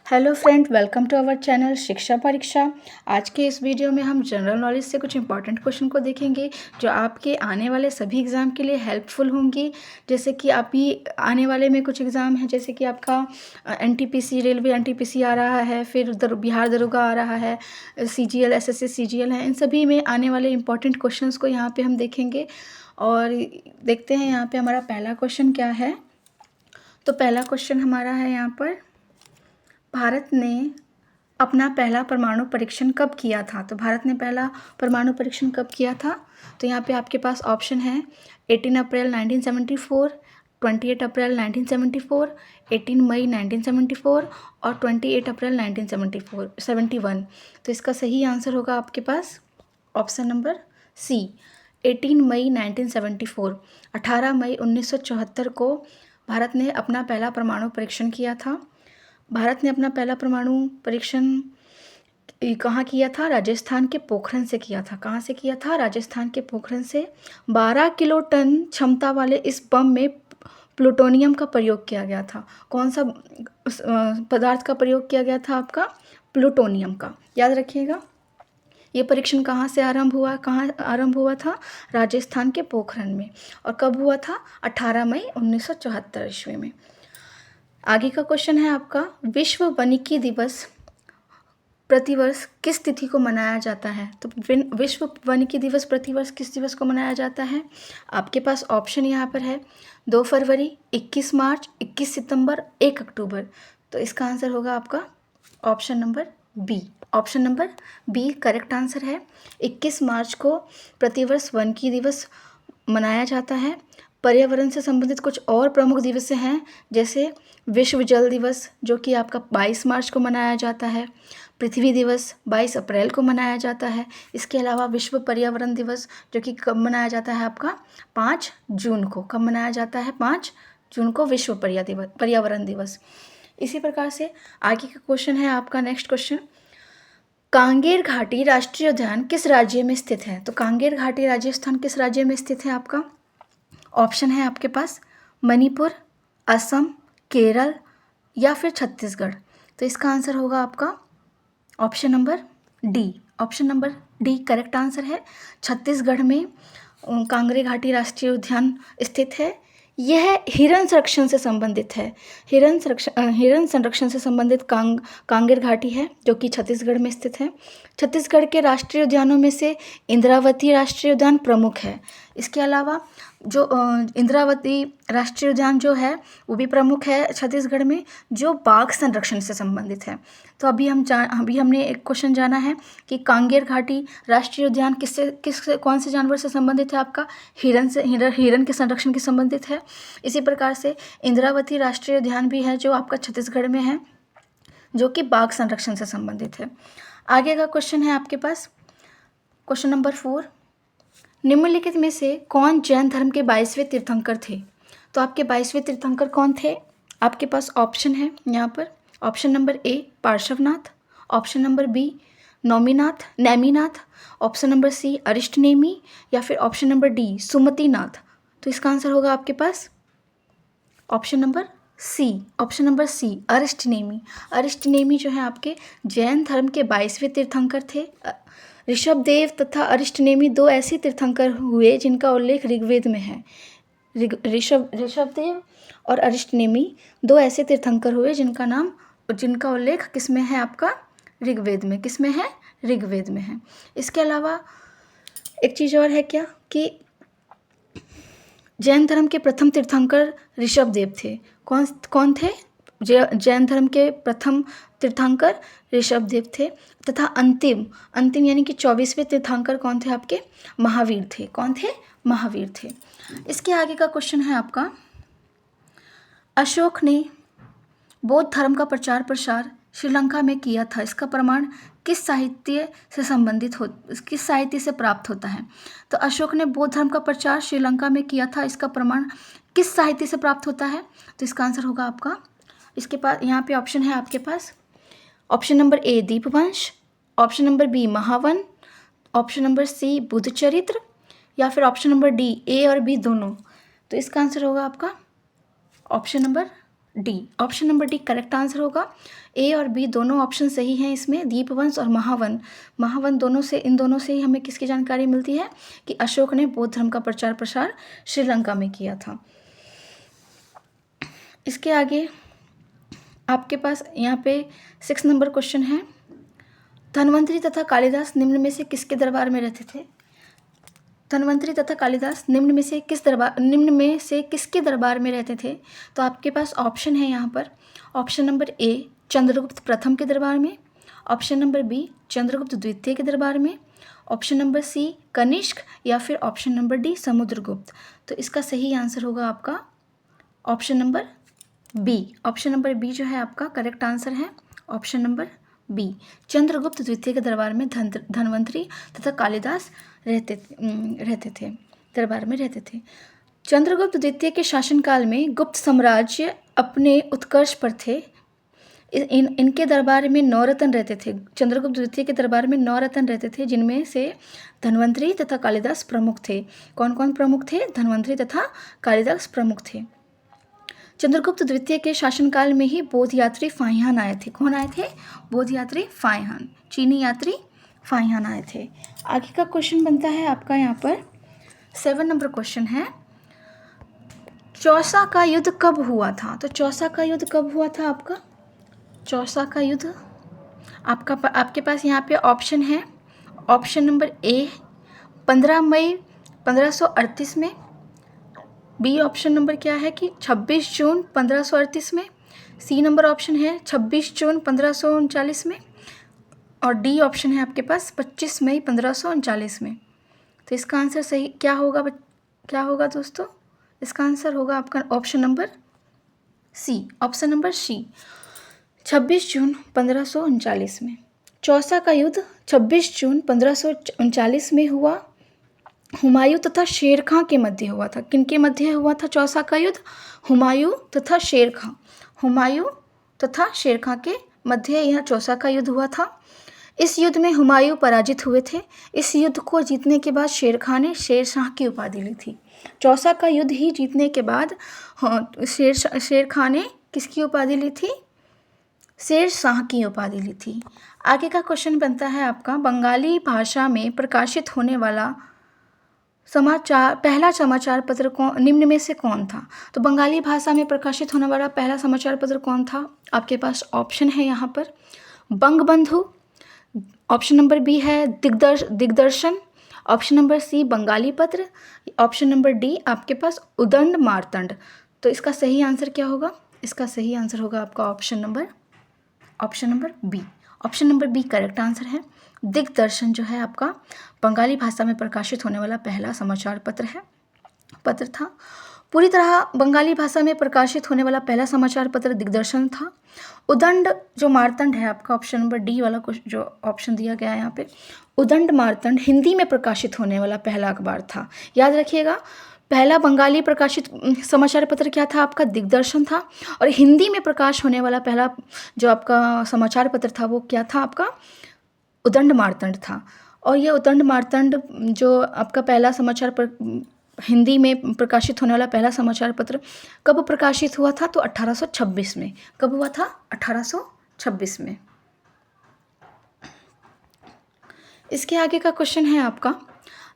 Hello friend, welcome to our channel Shiksha Pariksha. आज के इस वीडियो में हम जनरल नॉलेज से कुछ इंपॉर्टेंट क्वेश्चन को देखेंगे जो आपके आने वाले सभी एग्ज़ाम के लिए हेल्पफुल होंगी। जैसे कि अभी आने वाले में कुछ एग्ज़ाम हैं, जैसे कि आपका एनटीपीसी रेलवे एनटीपीसी आ रहा है, फिर बिहार दरोगा आ रहा है, सीजीएल एसएससी सीजीएल है। इन सभी में आने वाले इंपॉर्टेंट क्वेश्चंस को यहाँ पे हम देखेंगे और देखते हैं यहाँ पे हमारा पहला क्वेश्चन क्या है। तो पहला क्वेश्चन हमारा है यहाँ पर, भारत ने अपना पहला परमाणु परीक्षण कब किया था। तो भारत ने पहला परमाणु परीक्षण कब किया था। तो यहाँ पे आपके पास ऑप्शन है 18 अप्रैल 1974, 28 अप्रैल 1974, 18 मई 1974 और 28 अप्रैल 1971। तो इसका सही आंसर होगा आपके पास ऑप्शन नंबर सी, 18 मई 1974। 18 मई 1974 को भारत ने अपना पहला परमाणु परीक्षण किया था। भारत ने अपना पहला परमाणु परीक्षण कहाँ किया था? राजस्थान के पोखरण से किया था। कहाँ से किया था? राजस्थान के पोखरण से। 12 किलो टन क्षमता वाले इस बम में प्लूटोनियम का प्रयोग किया गया था। कौन सा पदार्थ का प्रयोग किया गया था? आपका प्लूटोनियम का। याद रखिएगा। ये परीक्षण कहाँ से आरंभ हुआ? कहाँ आरंभ हुआ था? राजस्थान के पोखरण में। और कब हुआ था? 18 मई 1974 ईस्वी में। आगे का क्वेश्चन है आपका, विश्व वानिकी दिवस प्रतिवर्ष किस तिथि को मनाया जाता है। तो विश्व वानिकी दिवस प्रतिवर्ष किस दिवस को मनाया जाता है? आपके पास ऑप्शन यहाँ पर है 2 फरवरी, 21 मार्च, 21 सितंबर, 1 अक्टूबर। तो इसका आंसर होगा आपका option number B. Option number B correct answer है। 21 मार्च को प्रतिवर्ष वानिकी दिवस मनाया जाता है। पर्यावरण से संबंधित कुछ और प्रमुख दिवस हैं, जैसे विश्व जल दिवस जो कि आपका 22 मार्च को मनाया जाता है। पृथ्वी दिवस 22 अप्रैल को मनाया जाता है। इसके अलावा विश्व पर्यावरण दिवस जो कि कब मनाया जाता है? आपका 5 जून को। कब मनाया जाता है? 5 जून को विश्व पर्यावरण दिवस। इसी प्रकार से आगे का क्वेश्चन है आपका, नेक्स्ट क्वेश्चन, कांगेर घाटी राष्ट्रीय उद्यान किस राज्य में स्थित है। तो कांगेर घाटी राजस्थान किस राज्य में स्थित है? आपका ऑप्शन है आपके पास मणिपुर, असम, केरल या फिर छत्तीसगढ़। तो इसका आंसर होगा आपका option number D. Option number D correct answer है। छत्तीसगढ़ में कांगेर घाटी राष्ट्रीय उद्यान स्थित है। यह हिरण संरक्षण से संबंधित है। हिरण संरक्षण से संबंधित कांगेर घाटी है जो कि छत्तीसगढ़ में स्थित है। छत्तीसगढ़ के राष्ट्रीय उद्यानों में से इंद्रावती राष्ट्रीय उद्यान प्रमुख है। इसके अलावा जो इंद्रावती राष्ट्रीय उद्यान जो है वो भी प्रमुख है छत्तीसगढ़ में, जो बाघ संरक्षण से संबंधित है। तो अभी हमने एक क्वेश्चन जाना है कि कांगेर घाटी राष्ट्रीय उद्यान कौन से जानवर से संबंधित है? आपका हिरण के संरक्षण के संबंधित है। इसी प्रकार से इंद्रावती राष्ट्रीय उद्यान भी है जो आपका छत्तीसगढ़ में है, जो कि बाघ संरक्षण से संबंधित है। आगे का क्वेश्चन है आपके पास, क्वेश्चन नंबर 4, निम्नलिखित में से कौन जैन धर्म के 22वें तीर्थंकर थे। तो आपके 22वें तीर्थंकर कौन थे? आपके पास ऑप्शन है यहाँ पर, option number A Parshvanath, option number B Neminath, option number C Arishtanemi या फिर ऑप्शन नंबर डी सुमतिनाथ। तो इसका आंसर होगा आपके पास option number C. Option number C Arishtanemi. Arishtanemi जो है आपके जैन धर्म के 22वें तीर्थंकर थे। ऋषभदेव तथा अरिष्टनेमी 2 ऐसे तीर्थंकर हुए जिनका उल्लेख ऋग्वेद में है। ऋषभदेव और अरिष्टनेमी 2 ऐसे तीर्थंकर हुए जिनका उल्लेख किस में है? आपका ऋग्वेद में। किस में है? ऋग्वेद में है। इसके अलावा एक चीज़ और है क्या कि जैन धर्म के प्रथम तीर्थंकर ऋषभदेव थे। कौन थे? जैन धर्म के प्रथम तीर्थंकर ऋषभदेव थे। तथा अंतिम यानी कि 24वें तीर्थंकर कौन थे? आपके महावीर थे। कौन थे? महावीर थे। इसके आगे का क्वेश्चन है आपका, अशोक ने बौद्ध धर्म का प्रचार प्रसार श्रीलंका में किया था। इसका प्रमाण किस साहित्य से प्राप्त होता है? तो अशोक ने बौद्ध धर्म का प्रचार श्रीलंका में किया था, इसका प्रमाण किस साहित्य से प्राप्त होता है? तो इसका आंसर होगा आपका, इसके पास यहाँ पे ऑप्शन है आपके पास, option number A Dipavamsa, option number B Mahavan, option number C Buddha Charitra या फिर ऑप्शन नंबर डी ए और बी दोनों। तो इसका आंसर होगा आपका option number D, option number D correct answer होगा। ए और बी दोनों ऑप्शन सही हैं इसमें। दीपवंश और महावन, महावन दोनों से, इन दोनों से ही हमें किसकी जानकारी मिलती है कि अशोक ने बौद्ध धर्म का प्रचार प्रसार श्रीलंका में किया था। इसके आगे आपके पास यहाँ पे 6 नंबर क्वेश्चन है। धन्वंतरि तथा कालिदास निम्न में से किसके दरबार में रहते थे? धन्वंतरि तथा कालिदास निम्न में से किसके दरबार में रहते थे? तो आपके पास ऑप्शन है यहाँ पर। ऑप्शन नंबर ए चंद्रगुप्त प्रथम के दरबार में, ऑप्शन नंबर बी चंद्रगुप्त द्वितीय के दरबार में, ऑप्शन नंबर सी कनिष्क, या फिर ऑप्शन नंबर डी समुद्रगुप्त। तो इसका सही आंसर होगा आपका option number B. Option number B जो है आपका करेक्ट आंसर है, ऑप्शन नंबर बी। चंद्रगुप्त द्वितीय के दरबार में धन्वंतरि तथा कालिदास रहते थे, दरबार में रहते थे। चंद्रगुप्त द्वितीय के शासनकाल में गुप्त साम्राज्य अपने उत्कर्ष पर थे। इनके दरबार में 9 रत्न रहते थे। चंद्रगुप्त द्वितीय के दरबार में 9 रत्न रहते थे, जिनमें से धन्वंतरि तथा कालिदास प्रमुख थे। कौन कौन प्रमुख थे? धन्वंतरि तथा कालिदास प्रमुख थे। चंद्रगुप्त द्वितीय के शासनकाल में ही बौद्ध यात्री फाहियान आए थे। कौन आए थे? बौद्ध यात्री फाहियान, चीनी यात्री फाहियान आए थे। आगे का क्वेश्चन बनता है आपका यहाँ पर 7 नंबर क्वेश्चन है, चौसा का युद्ध कब हुआ था? तो चौसा का युद्ध कब हुआ था आपका? चौसा का युद्ध आपके पास यहाँ पे ऑप्शन है। ऑप्शन नंबर ए 15 मई 1538 में, बी ऑप्शन नंबर क्या है कि 26 जून 1538 में, सी नंबर ऑप्शन है 26 जून 1539 में, और डी ऑप्शन है आपके पास 25 मई 1539 में। तो इसका आंसर सही क्या होगा दोस्तों? इसका आंसर होगा आपका option number C, option number C 26 जून 1539 में। चौसा का युद्ध 26 जून 1539 में हुआ। हुमायूं तथा शेर खां के मध्य हुआ था। किनके मध्य हुआ था चौसा का युद्ध? हुमायूं तथा शेर खां, हुमायूं तथा शेर खां के मध्य यह चौसा का युद्ध हुआ था। इस युद्ध में हुमायूं पराजित हुए थे। इस युद्ध को जीतने के बाद शेर खां ने शेरशाह की उपाधि ली थी। चौसा का युद्ध ही जीतने के बाद शेर खां ने किसकी उपाधि ली थी? शेरशाह की उपाधि ली थी। आगे का क्वेश्चन बनता है आपका, बंगाली भाषा में प्रकाशित होने वाला पहला समाचार पत्र निम्न में से कौन था? तो बंगाली भाषा में प्रकाशित होने वाला पहला समाचार पत्र कौन था? आपके पास ऑप्शन है यहाँ पर बंगबंधु, ऑप्शन नंबर बी है दिग्दर्शन, ऑप्शन नंबर सी बंगाली पत्र, ऑप्शन नंबर डी आपके पास उदंड मार्तंड। तो इसका सही आंसर क्या होगा? इसका सही आंसर होगा आपका option number B. Option number B correct answer है। दिग्दर्शन जो है आपका बंगाली भाषा में प्रकाशित होने वाला पहला समाचार पत्र था। पूरी तरह बंगाली भाषा में प्रकाशित होने वाला पहला समाचार पत्र दिग्दर्शन था। उदंड जो मार्तंड है आपका ऑप्शन नंबर डी वाला जो ऑप्शन दिया गया है यहाँ पे, उदंड मार्तंड हिंदी में प्रकाशित होने वाला पहला अखबार था। याद रखिएगा, पहला बंगाली प्रकाशित समाचार पत्र क्या था आपका? दिग्दर्शन था। और हिंदी में प्रकाश होने वाला पहला जो आपका समाचार पत्र था वो क्या था आपका? उदंड मार्तंड था। और ये उदंड मार्तंड जो आपका पहला समाचार हिंदी में प्रकाशित होने वाला पहला समाचार पत्र कब प्रकाशित हुआ था? तो 1826 में। कब हुआ था? 1826 में। इसके आगे का क्वेश्चन है आपका,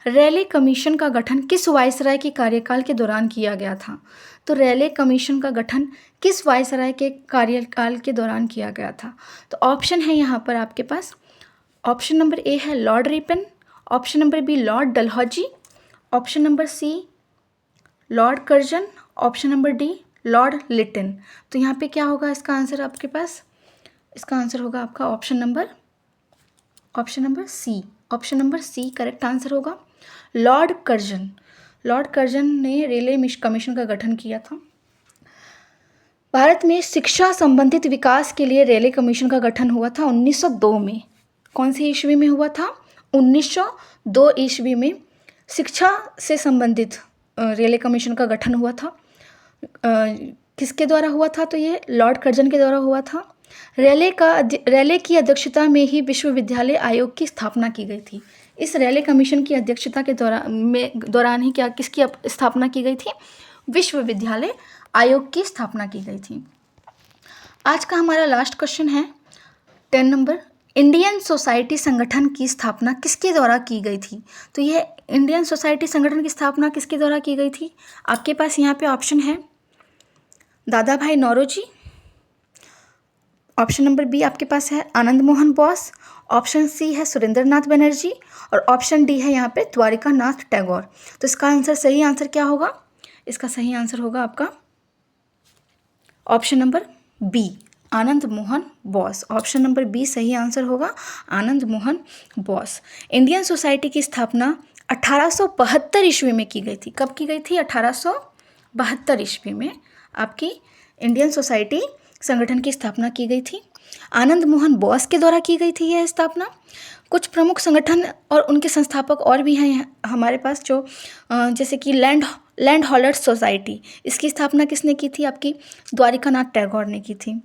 रैले कमीशन का गठन किस वायसराय के कार्यकाल के दौरान किया गया था? तो रैले कमीशन का गठन किस वायसराय के कार्यकाल के दौरान किया गया था? तो ऑप्शन है यहाँ पर आपके पास। ऑप्शन नंबर ए है Lord Ripon, option number B Lord Dalhousie, option number C Lord Curzon, option number D Lord Lytton. तो यहाँ पे क्या होगा इसका आंसर आपके पास? इसका आंसर होगा आपका option number C. Option number C correct answer होगा। लॉर्ड कर्जन ने रेले कमीशन का गठन किया था। भारत में शिक्षा संबंधित विकास के लिए रेले कमीशन का गठन हुआ था 1902 में। कौन सी ईस्वी में हुआ था? 1902 ईस्वी में शिक्षा से संबंधित रेले कमीशन का गठन हुआ था। किसके द्वारा हुआ था? तो ये लॉर्ड कर्जन के द्वारा हुआ था। रेले की अध्यक्षता में ही विश्वविद्यालय आयोग की स्थापना की गई थी। इस रेले कमीशन की अध्यक्षता के दौरान ही किसकी स्थापना की गई थी? विश्वविद्यालय आयोग की स्थापना की गई थी। आज का हमारा लास्ट क्वेश्चन है 10 नंबर। इंडियन सोसाइटी संगठन की स्थापना किसके द्वारा की गई थी? तो यह इंडियन सोसाइटी संगठन की स्थापना किसके द्वारा की गई थी? आपके पास यहाँ पे ऑप्शन है दादा भाई नौरोजी, ऑप्शन नंबर बी आपके पास है आनंद मोहन बोस, ऑप्शन सी है सुरेंद्र नाथ बनर्जी और ऑप्शन डी है यहाँ पे द्वारिका नाथ टैगोर। तो इसका आंसर, सही आंसर क्या होगा? इसका सही आंसर होगा आपका option number B, Anand Mohan Bose. Option number B सही आंसर होगा, आनंद मोहन बोस। इंडियन सोसाइटी की स्थापना 1872 ईस्वी में की गई थी। कब की गई थी? 1872 ईस्वी में आपकी इंडियन सोसाइटी संगठन की स्थापना की गई थी। आनंद मोहन बोस के द्वारा की गई थी यह स्थापना। कुछ प्रमुख संगठन और उनके संस्थापक और भी हैं हमारे पास, जो जैसे कि लैंड होल्डर्स सोसाइटी, इसकी स्थापना किसने की थी? आपकी द्वारिकानाथ टैगोर ने की थी।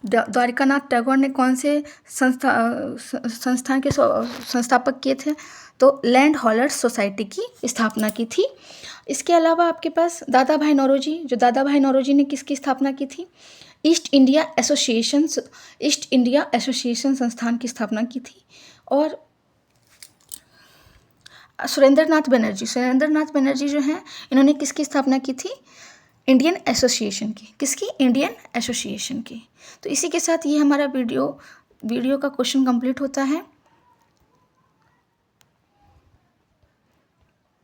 द्वारिकानाथ टैगोर ने कौन से संस्थान के संस्थापक किए थे? तो लैंड होल्डर्स सोसाइटी की स्थापना की थी। इसके अलावा आपके पास दादा भाई नौरोजी, जो दादा भाई नौरोजी ने किसकी स्थापना की थी? ईस्ट इंडिया एसोसिएशन संस्थान की स्थापना की थी। और सुरेंद्र नाथ बनर्जी जो हैं, इन्होंने किसकी स्थापना की थी? इंडियन एसोसिएशन की। किसकी? इंडियन एसोसिएशन की। तो इसी के साथ ये हमारा वीडियो का क्वेश्चन कंप्लीट होता है।